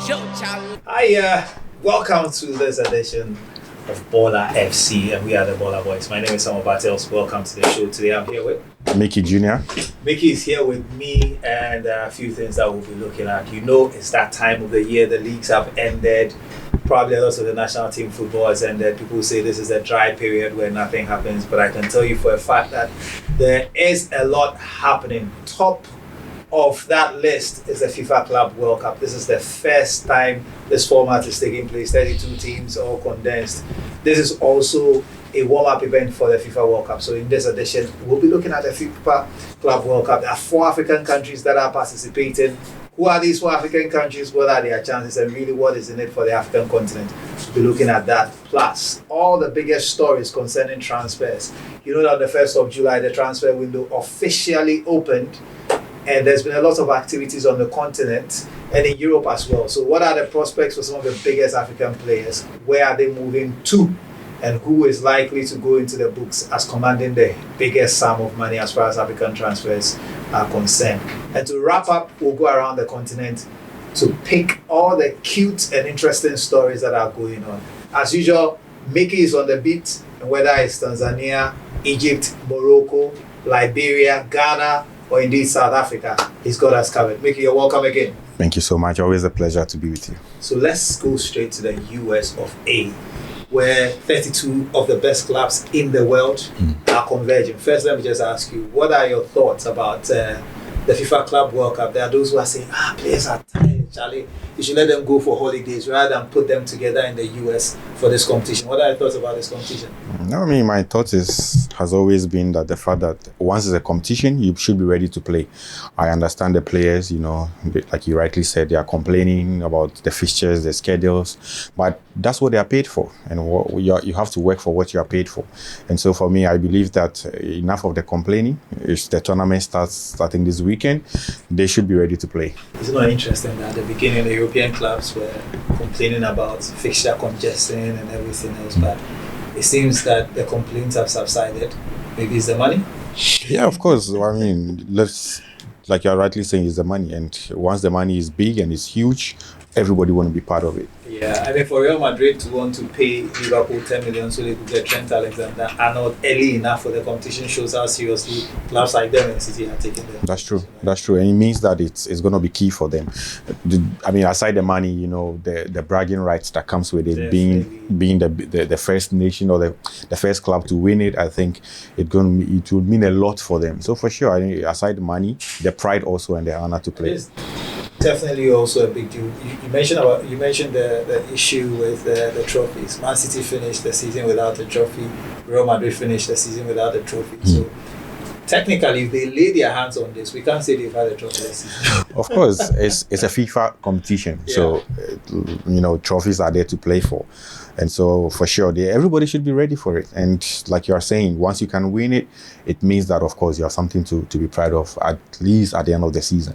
Hi, welcome to this edition of Baller FC, and we are the Baller Boys. My name is Samuel Bartels. Welcome to the show. Today I'm here with Mickey Jr. Mickey is here with me, and a few things that we'll be looking at. You know, it's that time of the year. The leagues have ended. Probably a lot of the national team football has ended. People say this is a dry period where nothing happens, but I can tell you for a fact that there is a lot happening. Top of that list is the FIFA Club World Cup. This is the first time this format is taking place. 32 teams, all condensed. This is also a warm-up event for the FIFA World Cup. So in this edition, we'll be looking at the FIFA Club World Cup. There are 4 African countries that are participating. Who are these 4 African countries? What are their chances? And really, what is in it for the African continent? We'll be looking at that. Plus, all the biggest stories concerning transfers. You know that on the 1st of July, the transfer window officially opened. And there's been a lot of activities on the continent and in Europe as well. So what are the prospects for some of the biggest African players? Where are they moving to? And who is likely to go into the books as commanding the biggest sum of money as far as African transfers are concerned? And to wrap up, we'll go around the continent to pick all the cute and interesting stories that are going on. As usual, Mickey is on the beat, and whether it's Tanzania, Egypt, Morocco, Liberia, Ghana, or indeed South Africa, he's got us covered. Mickey, you're welcome again. Thank you so much. Always a pleasure to be with you. So let's go straight to the US of A, where 32 of the best clubs in the world are converging. First, let me just ask you, what are your thoughts about the FIFA Club World Cup? There are those who are saying, players are tired, Charlie. You should let them go for holidays rather than put them together in the US for this competition. What are your thoughts about this competition? No, I mean, my thought has always been that the fact that once it's a competition, you should be ready to play. I understand the players, like you rightly said, they are complaining about the fixtures, the schedules, but that's what they are paid for. And you have to work for what you are paid for. And so for me, I believe that enough of the complaining. If the tournament starting this weekend, they should be ready to play. It's not interesting that at the beginning the European clubs were complaining about fixture congestion and everything else, but it seems that the complaints have subsided. Maybe it's the money? Yeah, of course. I mean, like you're rightly saying, it's the money. And once the money is big and it's huge, everybody want to be part of it. Yeah, I mean, for Real Madrid to want to pay Liverpool 10 million so they could get Trent Alexander-Arnold early enough for the competition shows how seriously clubs like them and City are taking them. That's true. That's true. And it means that it's going to be key for them. I mean, aside the money, the bragging rights that comes with it, being the first nation or the first club to win it, I think it would mean a lot for them. So for sure, I think aside the money, the pride also and the honor to play. Definitely also a big deal. You mentioned the issue with the trophies. Man City finished the season without a trophy. Real Madrid finished the season without a trophy. So technically, if they lay their hands on this, we can't say they've had a trophy this season. Of course, it's a FIFA competition. Yeah. So, trophies are there to play for. And so for sure, everybody should be ready for it. And like you are saying, once you can win it, it means that, of course, you have something to be proud of, at least at the end of the season.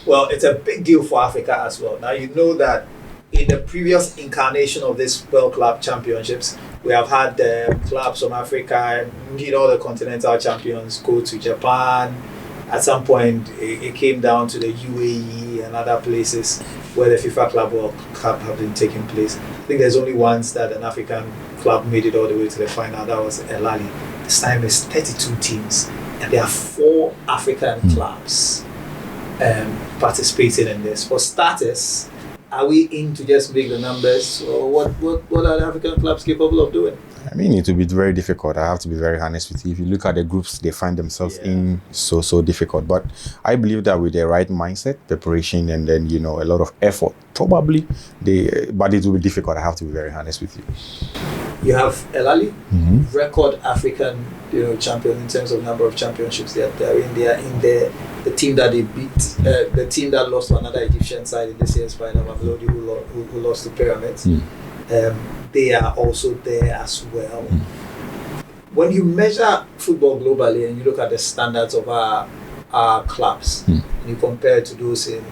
Well, it's a big deal for Africa as well. Now, you know that in the previous incarnation of this World Club Championships, we have had clubs from Africa, indeed all the continental champions, go to Japan. At some point, it came down to the UAE and other places where the FIFA Club World Cup have been taking place. I think there's only once that an African club made it all the way to the final. That was El Ali. This time it's 32 teams, and there are 4 African clubs participating in this. For starters, are we in to just make the numbers, or what are the African clubs capable of doing? I mean, it will be very difficult. I have to be very honest with you. If you look at the groups they find themselves in, so difficult. But I believe that with the right mindset, preparation, and then a lot of effort, probably but it will be difficult. I have to be very honest with you. You have El Ali, record African champion in terms of number of championships. They're in the team that they beat, the team that lost to another Egyptian side in this year's final, Mamelodi, who lost to Pyramids. They are also there as well. When you measure football globally and you look at the standards of our clubs, and you compare it to those in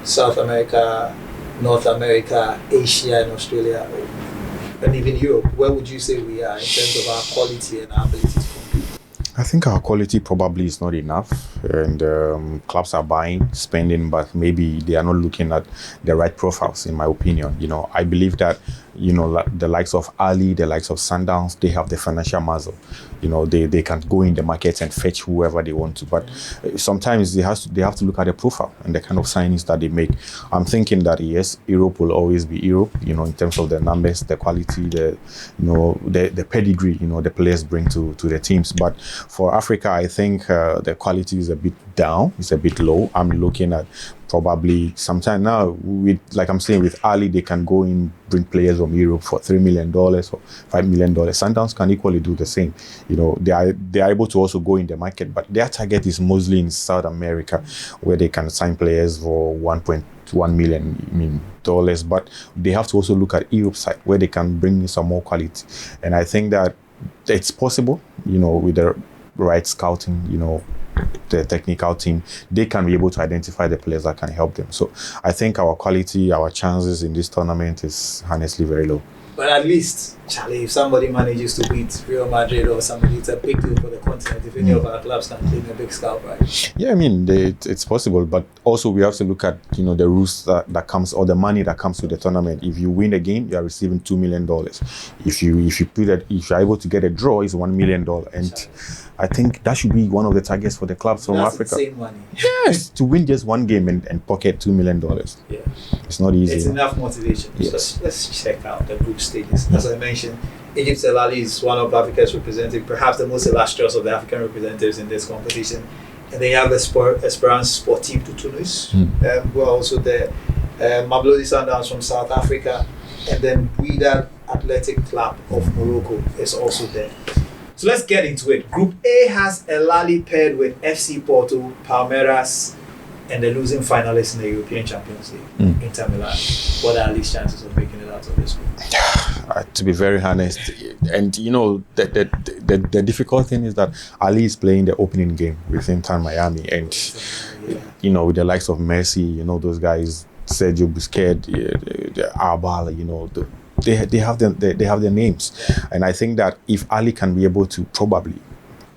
South America, North America, Asia, and Australia, and even Europe, where would you say we are in terms of our quality and our ability to compete? I think our quality probably is not enough, and clubs are buying, spending, but maybe they are not looking at the right profiles, in my opinion. I believe that, the likes of Ali, the likes of Sundowns, they have the financial muscle. They can go in the markets and fetch whoever they want to, but sometimes they have to look at the profile and the kind of signings that they make. I'm thinking that yes, Europe will always be Europe, in terms of the numbers, the quality, the pedigree, the players bring to the teams. But for Africa, I think the quality is a bit down, it's a bit low. I'm looking at probably sometime now with, like I'm saying, with Ali, they can go in, bring players from Europe for $3 million or $5 million. Sundowns can equally do the same. They are able to also go in the market, but their target is mostly in South America, where they can sign players for $1.1 million dollars. But they have to also look at Europe side, where they can bring in some more quality. And I think that it's possible, with the right scouting, the technical team, they can be able to identify the players that can help them. So I think our quality, our chances in this tournament is honestly very low. But at least, Charlie, if somebody manages to beat Real Madrid or somebody, it's a big deal for the continent. If any of our clubs can claim a big scalp, right? Yeah, it's possible, but also we have to look at the rules that comes, or the money that comes to the tournament. If you win a game, you are receiving $2 million. If you're able to get a draw, it's $1 million. And I think that should be one of the targets for the clubs from Africa. That's insane money. Yes, to win just one game and pocket $2 million. Yeah, it's not easy. It's enough motivation. Yes. So let's check out the group stages. As I mentioned, Egypt's El Ali is one of Africa's representatives, perhaps the most illustrious of the African representatives in this competition. And then you have Esperance Sportive de Tunis, who are also there. Mamelodi Sundowns from South Africa, and then Wydad Athletic Club of Morocco is also there. So let's get into it. Group A has El Ali paired with FC Porto, Palmeiras, and the losing finalists in the European Champions League, Inter Milan. What are Ali's chances of making it out of this group? To be very honest, and the difficult thing is that Ali is playing the opening game with Inter Miami, and with the likes of Messi, those guys, Sergio Busquets, the Arbala, they have their names, and I think that if Ali can be able to probably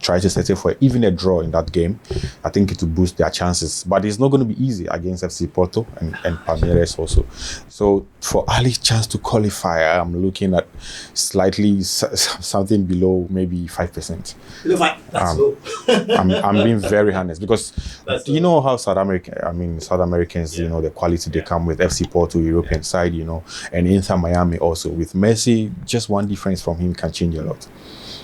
try to settle for even a draw in that game, I think it will boost their chances. But it's not going to be easy against FC Porto and Palmeiras also. So for Ali's chance to qualify, I'm looking at slightly something below maybe 5%. Below 5, that's low. I'm being very honest, because how South Americans, the quality they come with. FC Porto, European side, and Inter Miami also. With Messi, just one difference from him can change a lot.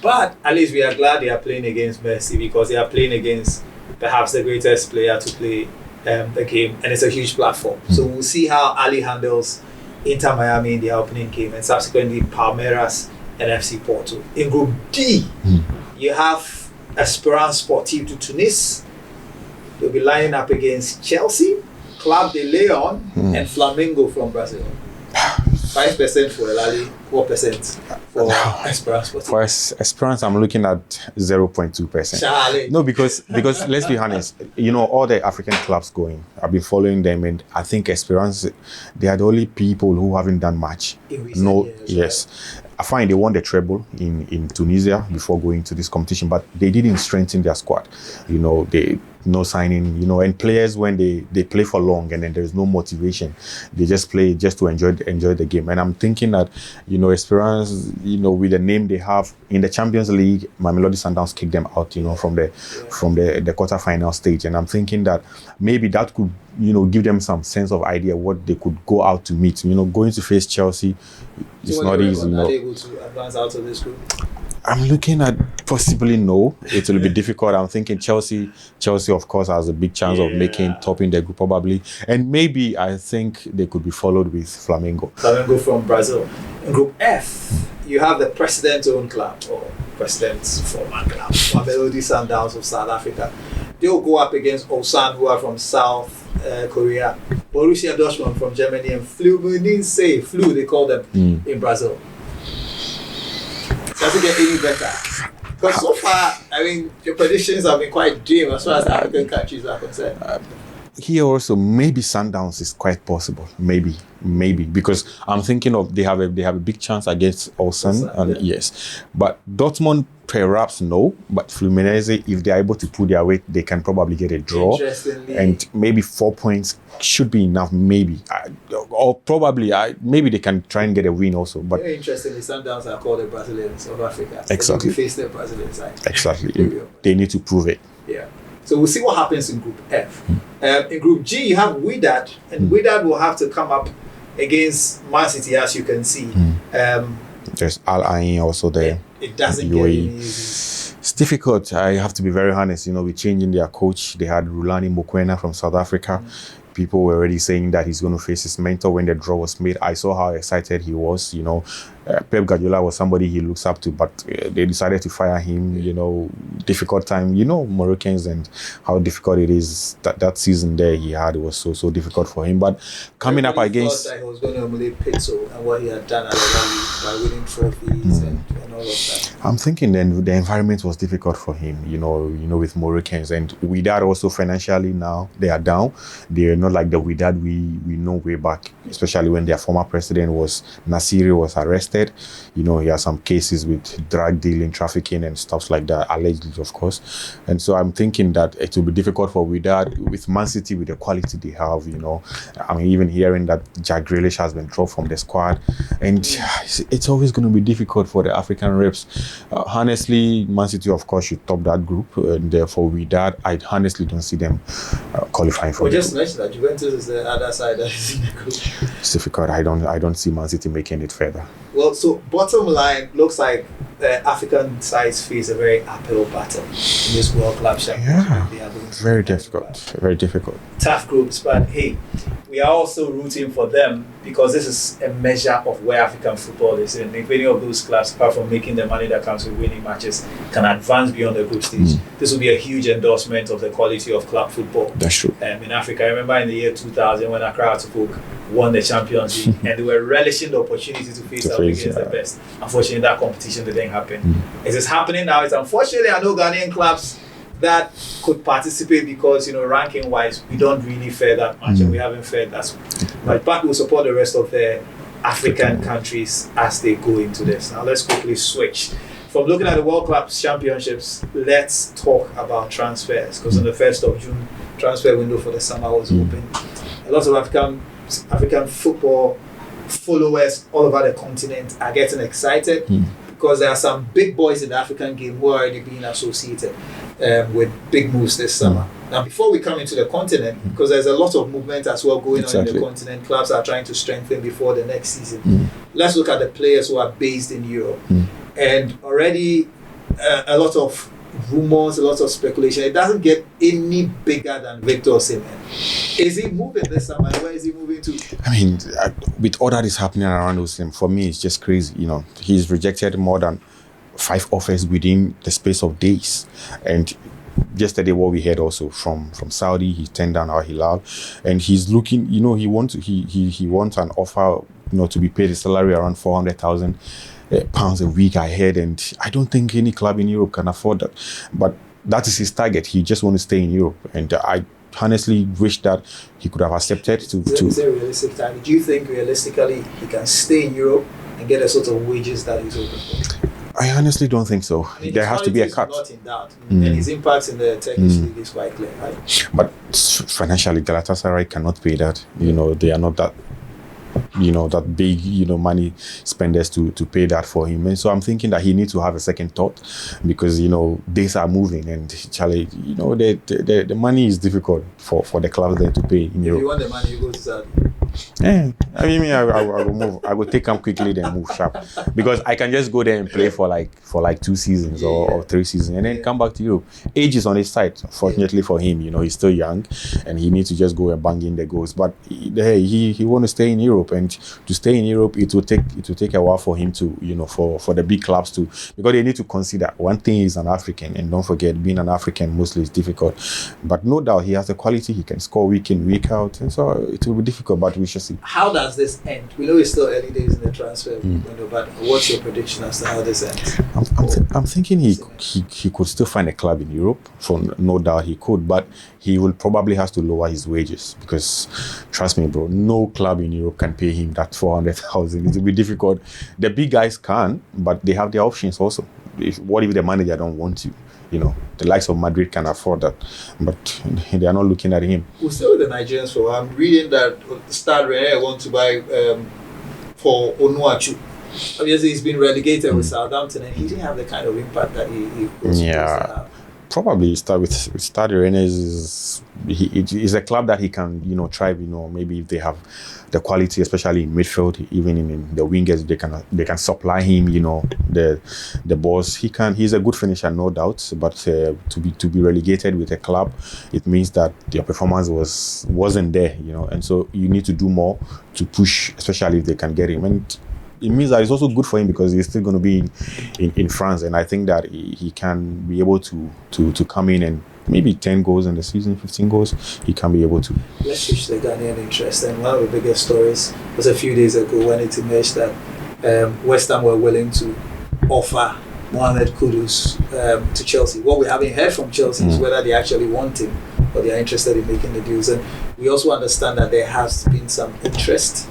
But at least we are glad they are playing against Messi, because they are playing against perhaps the greatest player to play the game, and it's a huge platform. So we'll see how Ali handles Inter Miami in the opening game, and subsequently Palmeiras and FC Porto. In Group D, you have Esperance Sportive de Tunis. They'll be lining up against Chelsea, Club de Leon, and Flamengo from Brazil. 5% for El Ali, 4% for Esperance. For Esperance, I'm looking at 0.2%. Charlie. No, because let's be honest, all the African clubs going, I've been following them, and I think Esperance, they are the only people who haven't done much. In recent years, yes. Right? I find they won the treble in Tunisia before going to this competition, but they didn't strengthen their squad. They no signing, and players, when they play for long and then there's no motivation, they just play just to enjoy the game. And I'm thinking that, Esperance, with the name they have in the Champions League, Mamelodi Sundowns kicked them out, from the quarterfinal stage. And I'm thinking that maybe that could, give them some sense of idea what they could go out to meet. Going to face Chelsea, it's not easy. Are they able to advance out of this group? I'm looking at possibly no. It will be difficult. I'm thinking Chelsea, of course, has a big chance of topping the group probably. And maybe I think they could be followed with Flamengo. Flamengo from Brazil. In Group F, you have the President's own club, or President's former club, Mamelodi Sundowns of South Africa. They'll go up against Ulsan, who are from South Korea, Borussia Dortmund from Germany, and Flu, they call them, in Brazil. Does it get any better? Because so far, your predictions have been quite dim as far as African countries are concerned. here also maybe Sundowns is quite possible. Maybe because I'm thinking of they have a big chance against Ulsan, and yes, but Dortmund perhaps no, but Fluminense, if they're able to pull their weight, they can probably get a draw, and maybe 4 points should be enough. Maybe or probably maybe they can try and get a win also. But very interestingly, Sundowns are called the Brazilians of Africa. Exactly. They face the Brazilian side. Exactly. They need to prove it. Yeah. So we'll see what happens in Group F. In Group G, you have Wydad, and Wydad will have to come up against Man City, as you can see. There's Al Ain also there. It doesn't get easy. It's difficult. I have to be very honest. With changing their coach, they had Rulani Mokwena from South Africa. People were already saying that he's going to face his mentor when the draw was made. I saw how excited he was. Pep Guardiola was somebody he looks up to, but they decided to fire him. Difficult time. Moroccans and how difficult it is. That season there he had was so difficult for him. But coming up against, thought that he was going to emulate Pizzo and what he had done at the rally by winning trophies and all of that. I'm thinking then the environment was difficult for him. With Moroccans, and Wydad also financially now they are down. They are not like the Wydad we know way back, especially when their former president Nasiri was arrested. He has some cases with drug dealing, trafficking and stuff like that, allegedly of course. And so I'm thinking that it will be difficult for Wydad with Man City with the quality they have. Even hearing that Jack Grealish has been dropped from the squad, and it's always going to be difficult for the African reps. Honestly, Man City of course should top that group, and therefore Wydad, I honestly don't see them qualifying for. Just mention that Juventus is the other side that is in the group. It's difficult. I don't see Man City making it further. Well, so bottom line, looks like the African sides face a very uphill battle in this World Club Championship. Yeah, very difficult. Very difficult. Tough groups, but hey, we are also rooting for them because this is a measure of where African football is. And if any of those clubs, apart from making the money that comes with winning matches, can advance beyond the group stage, this will be a huge endorsement of the quality of club football. That's true. In Africa, I remember in the year 2000 when Accra Tukuk won the Champions League and they were relishing the opportunity to face up against the best. Unfortunately, that competition didn't happen. It is happening now. It's unfortunately, I know Ghanaian clubs that could participate because, ranking wise, we don't really fare that much and we haven't fared that much. But we'll support the rest of the African countries as they go into this. Now, let's quickly switch. From looking at the World Club Championships, let's talk about transfers because on the 1st of June, transfer window for the summer was open. A lot of African football followers all over the continent are getting excited because there are some big boys in the African game who are already being associated with big moves this summer. Now, before we come into the continent, because there's a lot of movement as well going on in the continent, clubs are trying to strengthen before the next season. Let's look at the players who are based in Europe. And already a lot of rumors, a lot of speculation. It doesn't get any bigger than Victor Osimhen. Is he moving this summer? Where is he moving to? With all that is happening around Osimhen, for me, it's just crazy. He's rejected more than 5 offers within the space of days. And yesterday, what we heard also from Saudi, he turned down Al Hilal, and he's looking. He wants an offer, to be paid a salary around 400,000 pounds a week. I heard, and I don't think any club in Europe can afford that. But that is his target. He just wants to stay in Europe, and I honestly wish that he could have accepted to. Is a realistic target? Do you think realistically he can stay in Europe and get a sort of wages that he's hoping for? I honestly don't think so. There has to be a cut. Not in doubt. And his impact in the Turkish league is quite clear, right? But financially, Galatasaray cannot pay that. They are not that. That big, money spenders to pay that for him. And so I'm thinking that he needs to have a second thought because, days are moving and Charlie, the money is difficult for the clubs then to pay in Europe. If you want the money, you go to Saudi. Yeah, I will move. I will take them quickly, then move sharp, because I can just go there and play for like 2 seasons or 3 seasons, and then come back to Europe. Age is on his side. Fortunately for him, he's still young, and he needs to just go and bang in the goals. But he want to stay in Europe, and to stay in Europe, it will take a while for him to for the big clubs to, because they need to consider one thing is an African, and don't forget being an African mostly is difficult. But no doubt he has the quality. He can score week in week out, and so it will be difficult. But viciously. How does this end? We know it's still early days in the transfer window, but what's your prediction as to how this ends? I'm thinking he could still find a club in Europe. For no doubt he could, but he will probably have to lower his wages because, trust me, bro, no club in Europe can pay him that 400,000. It will be difficult. The big guys can, but they have their options also. What if the manager don't want you? You know, the likes of Madrid can afford that, but they are not looking at him. We'll stay with the Nigerians for a while. I'm reading that Stade Rennais want to buy for Onuachu. Obviously, he's been relegated with Southampton, and he didn't have the kind of impact that he was supposed to have. Probably start with Stade Rennais is a club that he can, thrive. Maybe if they have the quality, especially in midfield, even in the wingers, they can supply him. The balls. He's a good finisher, no doubt. But to be relegated with a club, it means that their performance wasn't there. And so you need to do more to push, especially if they can get him. And it means that it's also good for him because he's still going to be in France, and I think that he can be able to come in and maybe 10 goals in the season, 15 goals, he can be able to. Let's switch to the Ghanaian interest. And one of the biggest stories was a few days ago when it emerged that West Ham were willing to offer Mohamed Kudus to Chelsea. What we haven't heard from Chelsea is whether they actually want him or they are interested in making the deals. And we also understand that there has been some interest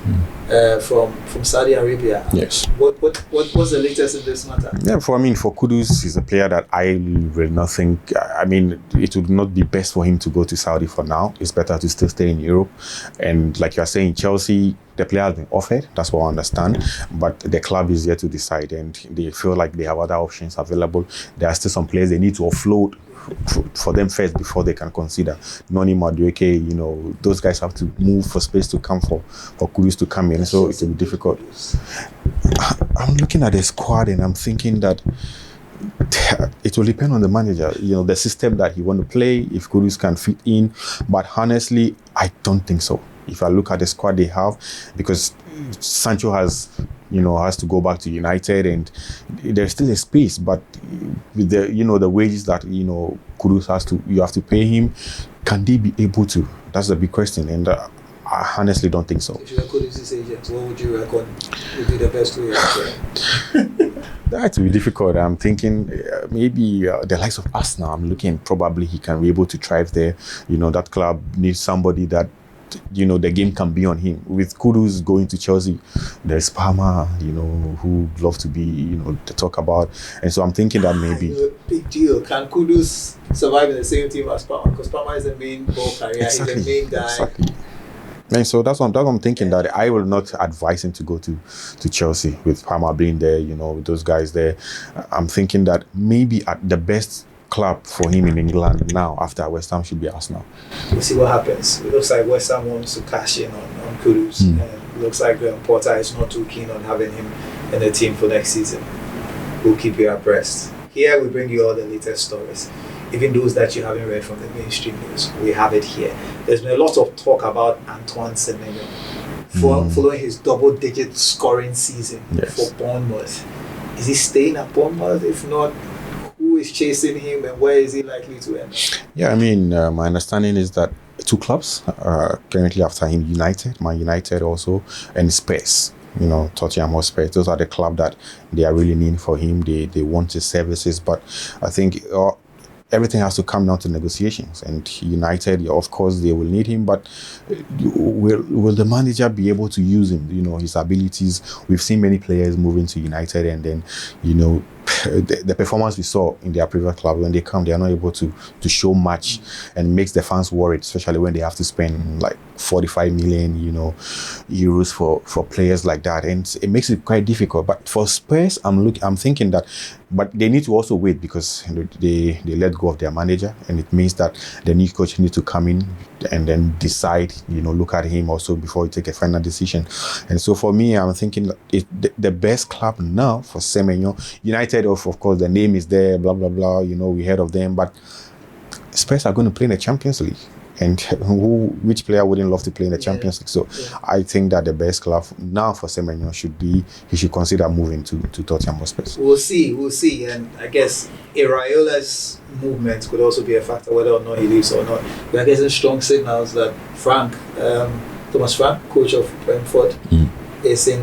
from Saudi Arabia. Yes. What's the latest in this matter? Yeah, for Kudus, he's a player that I will not think. It would not be best for him to go to Saudi for now. It's better to still stay in Europe. And like you are saying, Chelsea, the player has been offered. That's what I understand. But the club is yet to decide, and they feel like they have other options available. There are still some players they need to offload for them first before they can consider Noni Madueke. Those guys have to move for space to come for Kudus to come in, so it will be difficult. I'm looking at the squad and I'm thinking that it will depend on the manager, the system that he want to play, if Kudus can fit in. But honestly, I don't think so. If I look at the squad they have, because Sancho has to go back to United, and there's still a space. But with the wages that Kudus you have to pay him, can they be able to? That's the big question, and I honestly don't think so. If you were Kudus' agent, what would you reckon would be the best way? That will be difficult. I'm thinking maybe the likes of Arsenal. I'm looking probably he can be able to thrive there. That club needs somebody that the game can be on him. With Kudus going to Chelsea, there's Palmer, who love to be, to talk about. And so I'm thinking that maybe big deal. Can Kudus survive in the same team as Palmer? Because Palmer is the main ball carrier. Exactly. He's the main guy. Exactly. And so that's what I'm thinking, that I will not advise him to go to Chelsea with Palmer being there, with those guys there. I'm thinking that maybe at the best club for him in England now after West Ham should be Arsenal. We'll see what happens. It looks like West Ham wants to cash in on Kudus. And it looks like Graham Potter is not too keen on having him in the team for next season. We'll keep you abreast. Here we bring you all the latest stories. Even those that you haven't read from the mainstream news, we have it here. There's been a lot of talk about Antoine Semenyo following his double-digit scoring season for Bournemouth. Is he staying at Bournemouth? If not, who is chasing him and where is he likely to end? Yeah, my understanding is that two clubs are currently after him: Man United also, and Spurs. Tottenham Hotspur. Those are the club that they are really needing for him. They want his services, but I think everything has to come down to negotiations. And United, of course, they will need him, but will the manager be able to use him? His abilities. We've seen many players moving to United, and then the performance we saw in their previous club, when they come, they are not able to show much, and makes the fans worried, especially when they have to spend like 45 million euros for players like that, and it makes it quite difficult. But for Spurs, I'm thinking that, but they need to also wait, because they let go of their manager, and it means that the new coach needs to come in and then decide, look at him also before you take a final decision. And so for me, I'm thinking the best club now for Semenyo, United, of course, the name is there, blah, blah, blah, we heard of them, but Spurs are going to play in the Champions League. And which player wouldn't love to play in the Champions League? So I think that the best club now for Semenyo he should consider moving to Tottenham Hotspur. We'll see. And I guess Iraiola's movement could also be a factor, whether or not he leaves or not. We are getting strong signals that Frank Thomas Frank, coach of Brentford, is in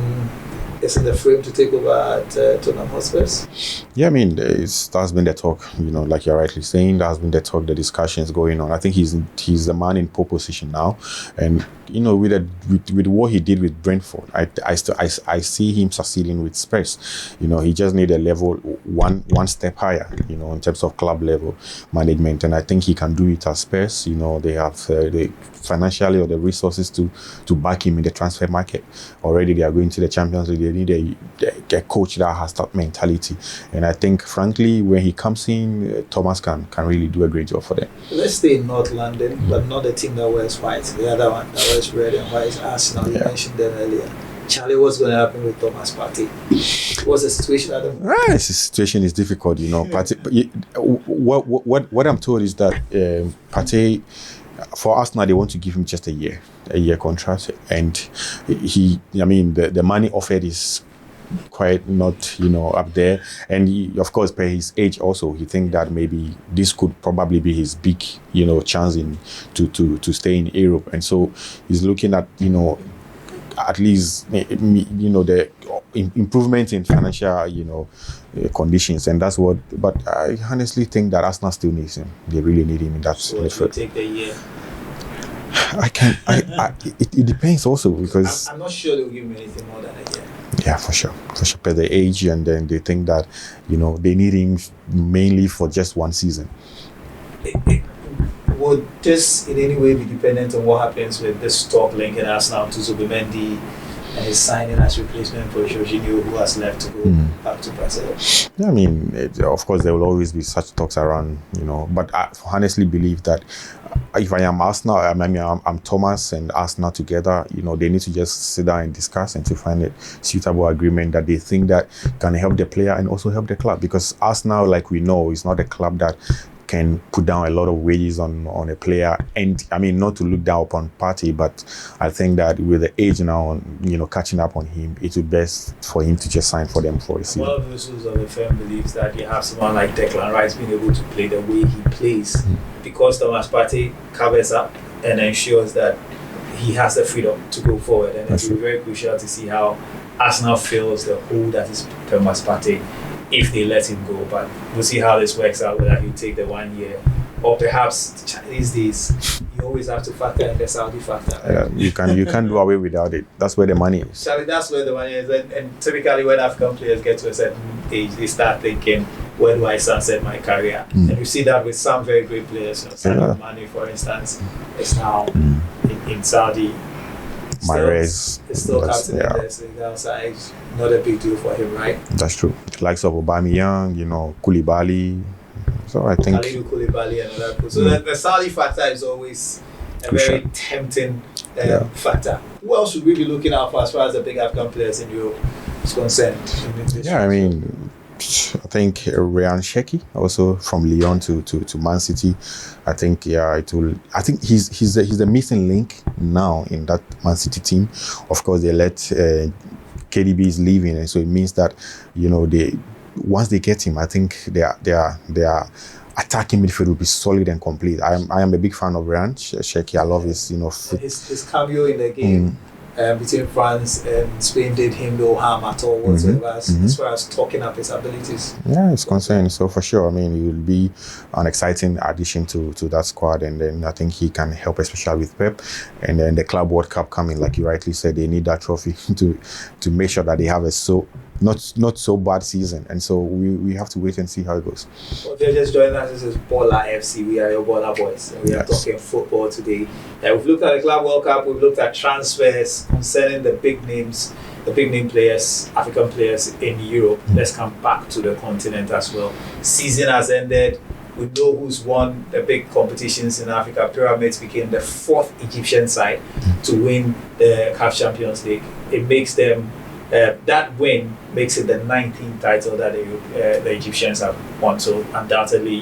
the frame to take over at Tottenham Hotspurs? Yeah, I mean, that's been the talk, like you're rightly saying, that's been the talk, the discussions going on. I think he's the man in pole position now. And, with what he did with Brentford, I see him succeeding with Spurs. He just need a level one step higher, in terms of club level management. And I think he can do it at Spurs. They have the financially or the resources to back him in the transfer market. Already they are going to the Champions League. They need a coach that has that mentality. And I think, frankly, when he comes in, Thomas can really do a great job for them. Let's stay in North London, but not the team that wears white. The other one that wears red and white, Arsenal. You mentioned them earlier. Charlie, what's going to happen with Thomas Partey? What's the situation at the moment? The situation is difficult, Partey, what I'm told is that Partey, for Arsenal, they want to give him just a year contract, and the money offered is quite not up there, and of course, by his age also, he think that maybe this could probably be his big chance to stay in Europe, and so he's looking at at least the improvement in financial conditions, and that's what. But I honestly think that Arsenal still needs him. They really need him in that. So you take the year. It depends also, because I'm not sure they'll give me anything more than a year. Yeah, for sure. Per the age, and then they think that they need him mainly for just one season. Would this in any way be dependent on what happens with this talk linking Arsenal to Zubimendi and his signing as replacement for Jorginho, who has left to go back to Brazil? Yeah, I mean, of course, there will always be such talks around, but I honestly believe that if I am Arsenal, I'm Thomas and Arsenal together, they need to just sit down and discuss and to find a suitable agreement that they think that can help the player and also help the club, because Arsenal, like we know, is not a club that can put down a lot of wages on a player. And I mean, not to look down upon Partey, but I think that with the age now, catching up on him, it would be best for him to just sign for them for a season. One of the rules of the firm believes that you have someone like Declan Rice being able to play the way he plays, because Thomas Partey covers up and ensures that he has the freedom to go forward. And it will be very crucial to see how Arsenal feels the hold that is Thomas Partey if they let him go. But we'll see how this works out, whether he'll take the 1 year, or perhaps these days you always have to factor in the Saudi factor. You can't do away without it. That's where the money is. Charlie, that's where the money is. And typically when African players get to a certain age, they start thinking, where do I sunset my career? And you see that with some very great players. Sadio Mane, for instance, is now in Saudi. Mahrez, it's still captain in the outside. Not a big deal for him, right? That's true. The likes of Aubameyang, Koulibaly. So I think Koulibaly and other people. So the Saudi factor is always a very tempting factor. Who else should we be looking out for as far as the big African players in Europe is concerned? I mean, I think Ryan Cherki, also from Lyon to Man City. I think it will. I think he's the missing link now in that Man City team. Of course, they let KDB is leaving, and so it means that they once they get him, I think their attacking midfield will be solid and complete. I am a big fan of Ryan Cherki. I love his his cameo in the game. Between France and Spain did him no harm at all whatsoever as far as talking up his abilities. Yeah, it's concerned. So for sure, I mean, he will be an exciting addition to that squad, and then I think he can help, especially with Pep. And then the Club World Cup coming, like you rightly said, they need that trophy to make sure that they have a not so bad season, and so we have to wait and see how it goes. Well, they're just joining us. This is Baller FC. We are your Baller boys, and we are talking football today. We've looked at the Club World Cup. We've looked at transfers concerning the big names, the big name players, African players in Europe. Let's come back to the continent as well. Season has ended. We know who's won the big competitions in Africa. Pyramids became the 4th Egyptian side to win the CAF Champions League. It makes them. That win makes it the 19th title that the Egyptians have won. So undoubtedly,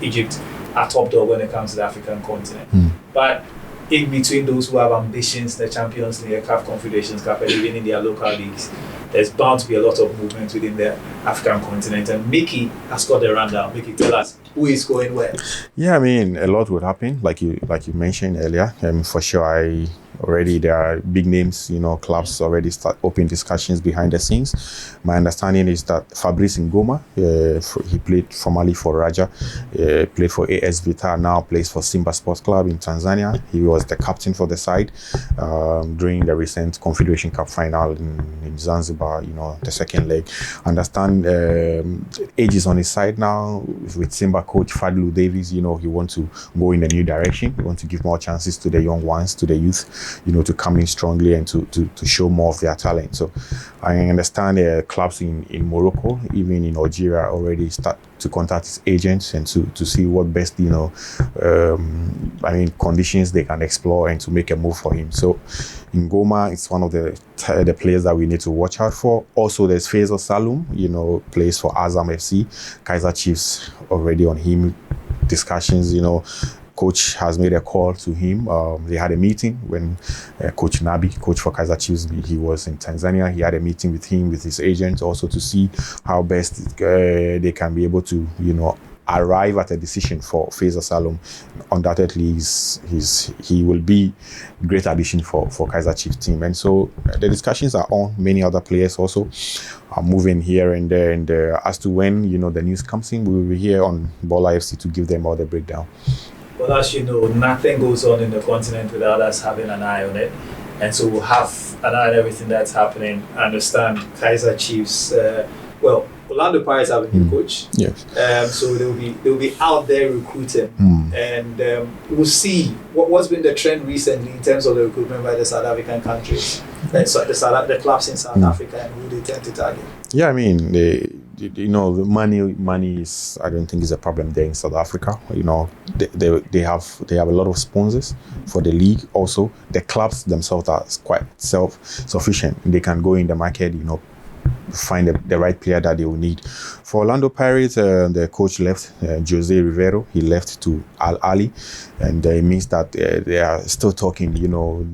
Egypt are top dog when it comes to the African continent. But in between those who have ambitions, the Champions League, CAF Confederations Cup, and even in their local leagues, there's bound to be a lot of movement within the African continent. And Mickey has got the rundown. Mickey, tell us who is going where. Yeah, I mean, a lot would happen, like you mentioned earlier. For sure, already there are big names, clubs already start open discussions behind the scenes. My understanding is that Fabrice Ngoma, he played formerly for Raja, played for AS Vita, now plays for Simba Sports Club in Tanzania. He was the captain for the side during the recent Confederation Cup final in Zanzibar, the second leg. Understand age is on his side now with Simba coach Fadlu Davies. He wants to go in a new direction. He wants to give more chances to the young ones, to the youth, to come in strongly and to show more of their talent. So I understand clubs in Morocco, even in Algeria, already start to contact his agents and to see what best, conditions they can explore and to make a move for him. So Ngoma is one of the players that we need to watch out for. Also, there's Faisal Salum, plays for Azam FC. Kaizer Chiefs already on him. Discussions, coach has made a call to him. They had a meeting when Coach Nabi, coach for Kaizer Chiefs, he was in Tanzania. He had a meeting with him, with his agent, also to see how best they can be able to, arrive at a decision for Faisal Salum. Undoubtedly, he will be a great addition for Kaizer Chiefs team. And so the discussions are on. Many other players also are moving here and there. And as to when, the news comes in, we will be here on Bola FC to give them all the breakdown. Well, as you know, nothing goes on in the continent without us having an eye on it. And so we'll have an eye on everything that's happening. I understand Kaizer Chiefs, Orlando Pirates have a new coach. Yes. So they'll be out there recruiting. And we'll see what's been the trend recently in terms of the recruitment by the South African countries. The clubs in South Africa and who they tend to target. Yeah, the money is, I don't think is a problem there in South Africa. They have a lot of sponsors for the league. Also, the clubs themselves are quite self-sufficient. They can go in the market, find the right player that they will need. For Orlando Pirates, the coach left, Jose Rivero. He left to Al Ahly, and it means that they are still talking.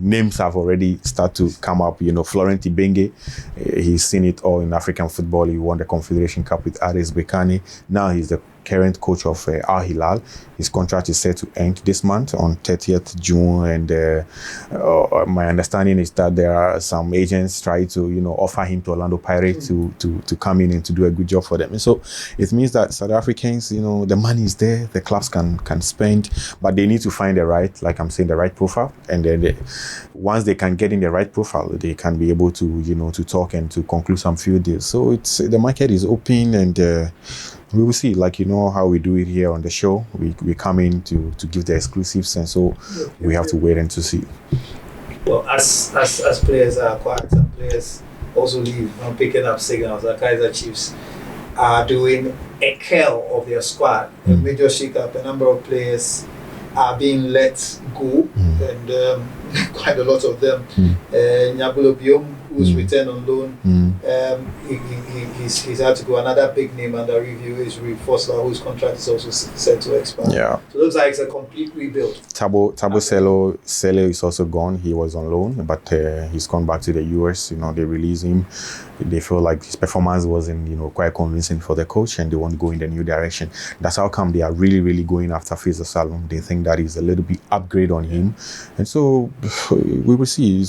Names have already started to come up. Florent Ibenge, he's seen it all in African football. He won the Confederation Cup with RS Berkane. Now he's the current coach of Al Hilal. His contract is set to end this month on 30th June, and my understanding is that there are some agents trying to offer him to Orlando Pirates to come in and to do a good job for them. And so it means that South Africans, the money is there, the clubs can spend, but they need to find the right profile, and then once they can get in the right profile, they can be able to to talk and to conclude some few deals. So the market is open, and we will see, how we do it here on the show. We come in to give the exclusives, and so we have to wait and to see. Well, as players are acquired, some players also leave. I'm picking up signals that Kaizer Chiefs are doing a kill of their squad. A major shake-up. A number of players are being let go, and quite a lot of them. Nyabulo Biom, who's returned on loan, he's had to go. Another big name under review is Reed Fosler, whose contract is also set to expire. Yeah. So it looks like it's a complete rebuild. Tabo Selo is also gone. He was on loan, but he's gone back to the US. They released him. They feel like his performance wasn't, quite convincing for the coach, and they want to go in the new direction. That's how come they are really, really going after Faisal Salum. They think that is a little bit upgrade on him, and so we will see.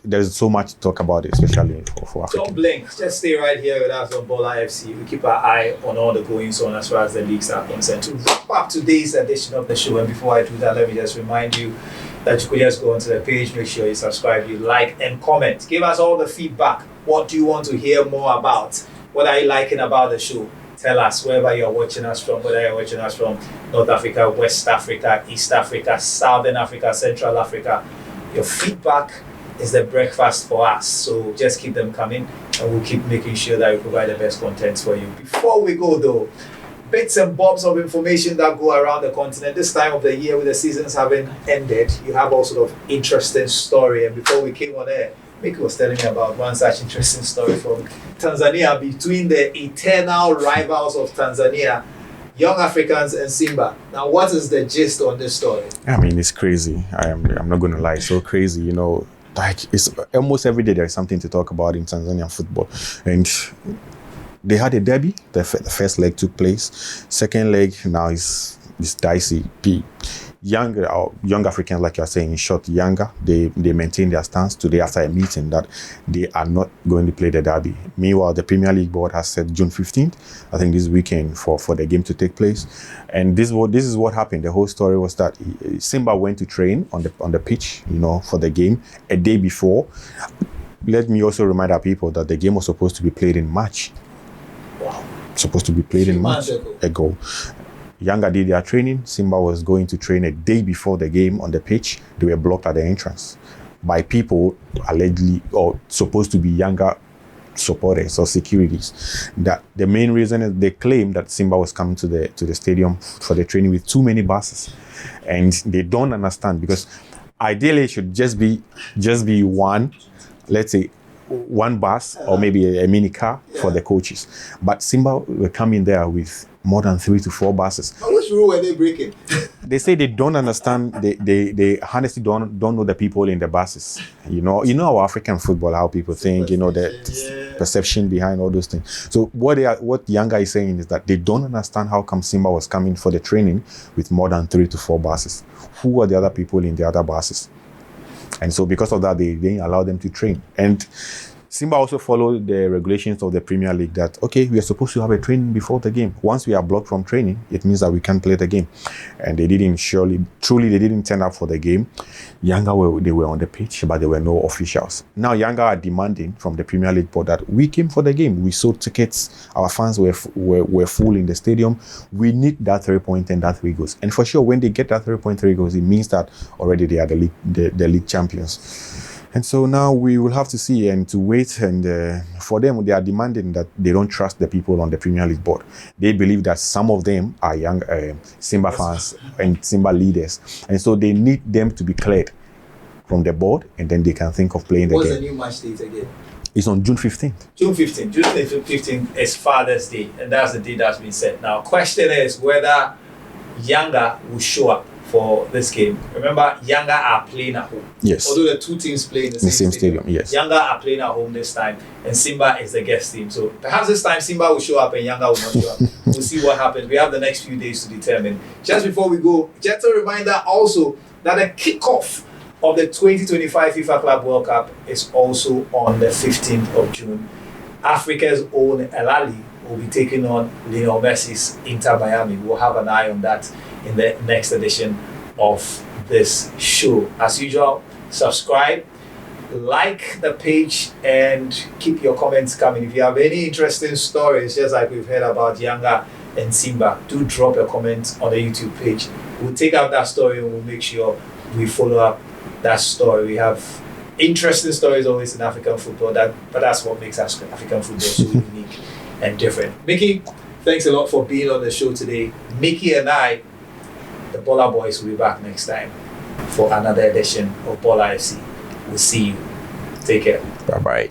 There's so much to talk about, especially for Africa. Don't blink. Just stay right here with us on Bola FC. We keep our eye on all the goings on as far as the leagues are concerned. To wrap up today's edition of the show, and before I do that, let me just remind you that you could just go onto the page, make sure you subscribe, you like and comment. Give us all the feedback. What do you want to hear more about? What are you liking about the show? Tell us wherever you're watching us from, whether you're watching us from North Africa, West Africa, East Africa, Southern Africa, Central Africa. Your feedback is the breakfast for us. So just keep them coming, and we'll keep making sure that we provide the best content for you. Before we go though, bits and bobs of information that go around the continent. This time of the year, with the seasons having ended, you have all sort of interesting story. And before we came on air, Mickey was telling me about one such interesting story from Tanzania, between the eternal rivals of Tanzania, Young Africans and Simba. Now, what is the gist on this story? It's crazy. I'm not going to lie, so crazy. It's almost every day there's something to talk about in Tanzanian football. And they had a derby. The first leg took place. Second leg now is dicey. young Africans, like you're saying, in short, younger, they maintain their stance today after a meeting that they are not going to play the derby. Meanwhile, the Premier League board has set June 15th, I think this weekend, for the game to take place. And this is what happened. The whole story was that Simba went to train on the pitch, for the game a day before. Let me also remind our people that the game was supposed to be played in March. Wow. Supposed to be played in March ago. Yanga did their training. Simba was going to train a day before the game on the pitch. They were blocked at the entrance by people allegedly or supposed to be Yanga supporters or securities. That the main reason is they claim that Simba was coming to the stadium for the training with too many buses, and they don't understand, because ideally it should just be one, let's say, one bus or maybe a mini car for the coaches. But Simba were coming there with more than 3 to 4 buses. Which rule were they breaking? They say they don't understand. They honestly don't know the people in the buses. Our African football, how people think. The perception behind all those things. So what Yanga is saying is that they don't understand how come Simba was coming for the training with more than 3 to 4 buses. Who are the other people in the other buses? And so because of that, they didn't allow them to train. And Simba also followed the regulations of the Premier League that, okay, we are supposed to have a training before the game. Once we are blocked from training, it means that we can't play the game. And they didn't they didn't turn up for the game. Yanga they were on the pitch, but there were no officials. Now Yanga are demanding from the Premier League board that we came for the game. We sold tickets. Our fans were full in the stadium. We need that 3 point and that 3 goals. And for sure, when they get that 3.3 goals, it means that already they are the league champions. And so now we will have to see and to wait. And for them, they are demanding that they don't trust the people on the Premier League board. They believe that some of them are young Simba fans and Simba leaders. And so they need them to be cleared from the board, and then they can think of playing the game. What's the new match date again? It's on June 15th. June 15th is Father's Day, and that's the date that's been set. Now, question is whether Yanga will show up for this game. Remember, Yanga are playing at home. Yes. Although the two teams play in the same stadium. Yes. Yanga are playing at home this time, and Simba is the guest team. So perhaps this time Simba will show up and Yanga will not show up. We'll see what happens. We have the next few days to determine. Just before we go, just a reminder also that the kickoff of the 2025 FIFA Club World Cup is also on the 15th of June. Africa's own El Ali will be taking on Lionel Messi's Inter Miami. We'll have an eye on that in the next edition of this show. As usual, subscribe, like the page, and keep your comments coming. If you have any interesting stories, just like we've heard about Yanga and Simba, do drop a comment on the YouTube page. We'll take out that story and we'll make sure we follow up that story. We have interesting stories always in African football, but that's what makes African football so unique and different. Mickey, thanks a lot for being on the show today. Mickey and I, the Baller Boys, will be back next time for another edition of Baller FC. We'll see you. Take care. Bye-bye.